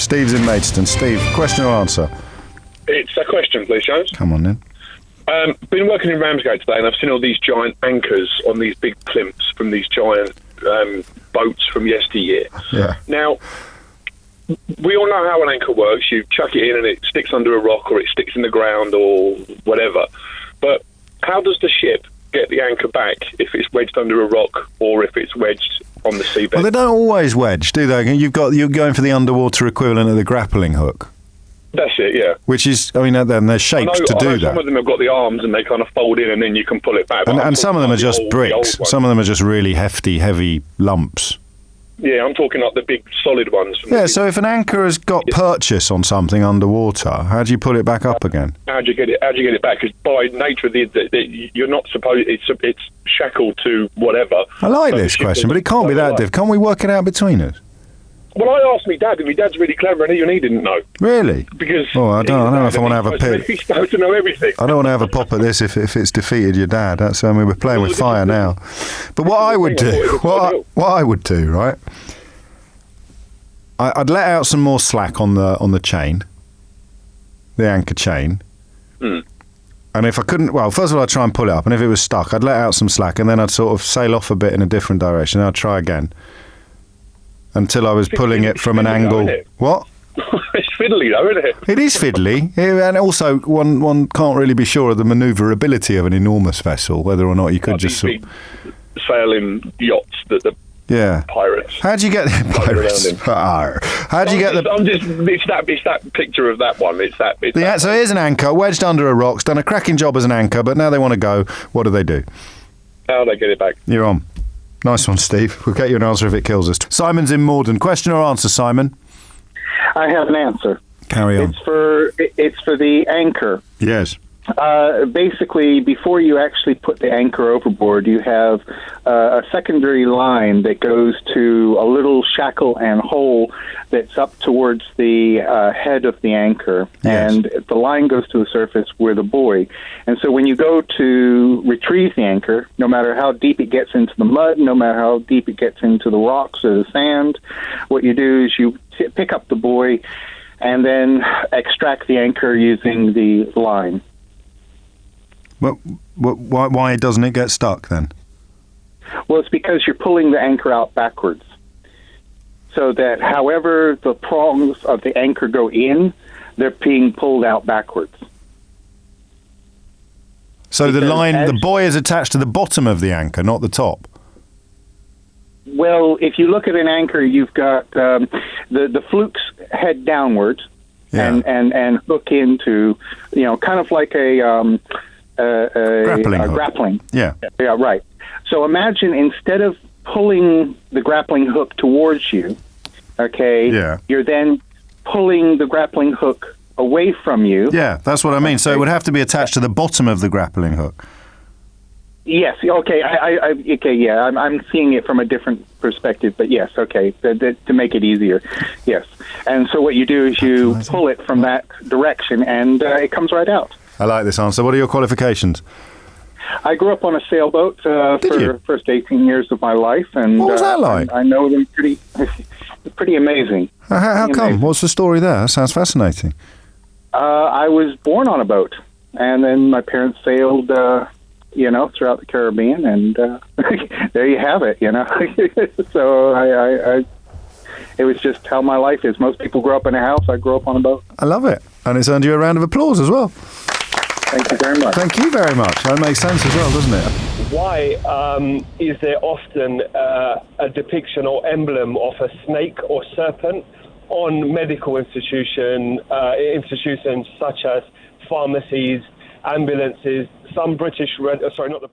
Steve's in Maidstone. Steve, question or answer? It's a question, please, Jones. Come on, then. Been working in Ramsgate today, and I've seen all these giant anchors on these big plimps from these giant boats from yesteryear. Yeah. Now, we all know how an anchor works. You chuck it in and it sticks under a rock, or it sticks in the ground, or whatever. But how does the ship get the anchor back if it's wedged under a rock or if it's wedged on the seabed? Well, they don't always wedge, do they? You're going for the underwater equivalent of the grappling hook. That's it, yeah. Which is, I mean, then they're shaped to do that. Some of them have got the arms and they kind of fold in and then you can pull it back. And some of them are just bricks. Some of them are just really hefty, heavy lumps. Yeah, I'm talking like the big solid ones. Yeah, so if an anchor has got purchase on something underwater, how do you put it back up again? How do you get it back? Because by nature, you're not supposed. It's shackled to whatever. I like this question, but it can't be that diff. Can't we work it out between us? Well, I asked my dad, and my dad's really clever, and even he didn't know. Really? Because I don't know if I want to have a pit. He's supposed to know everything. I don't want to have a pop at this if it's defeated your dad. That's we're playing with fire now. But what I would do, right? I'd let out some more slack on the chain, the anchor chain. Mm. And if I couldn't, well, first of all, I'd try and pull it up, and if it was stuck, I'd let out some slack, and then I'd sort of sail off a bit in a different direction. I'd try again until I was pulling it from an angle. What? It's fiddly, though, isn't it? It is fiddly, and also one can't really be sure of the manoeuvrability of an enormous vessel, whether or not you could just big sailing yachts that the pirates. How do you get the pirates? How do you get the? It's that picture of that one. So here's an anchor wedged under a rock. It's done a cracking job as an anchor, but now they want to go. What do? How do they get it back? You're on. Nice one, Steve. We'll get you an answer if it kills us. Simon's in Morden. Question or answer, Simon? I have an answer. Carry on. It's for the anchor. Yes. Basically, before you actually put the anchor overboard, you have a secondary line that goes to a little shackle and hole that's up towards the head of the anchor. Yes. And the line goes to the surface with a buoy. And so when you go to retrieve the anchor, no matter how deep it gets into the mud, no matter how deep it gets into the rocks or the sand, what you do is you pick up the buoy and then extract the anchor using the line. Well, why doesn't it get stuck then? Well, it's because you're pulling the anchor out backwards. So that however the prongs of the anchor go in, they're being pulled out backwards. So the buoy is attached to the bottom of the anchor, not the top? Well, if you look at an anchor, you've got the flukes head downwards and hook into, kind of like a grappling. Yeah, right. So imagine instead of pulling the grappling hook towards you, you're then pulling the grappling hook away from you. Yeah, that's what I mean. So it would have to be attached to the bottom of the grappling hook. Yes. Okay. I'm seeing it from a different perspective, but yes. Okay. To make it easier. Yes. And so what you do is you pull it from that direction, and it comes right out. I like this answer. What are your qualifications? I grew up on a sailboat for the first 18 years of my life, and what was that like? I know them pretty amazing. How come? What's the story there? That sounds fascinating. I was born on a boat, and then my parents sailed, throughout the Caribbean, and there you have it. So it was just how my life is. Most people grow up in a house. I grew up on a boat. I love it, and it's earned you a round of applause as well. Thank you very much. Thank you very much. That makes sense as well, doesn't it? Why is there often a depiction or emblem of a snake or serpent on medical institutions such as pharmacies, ambulances, some British... not the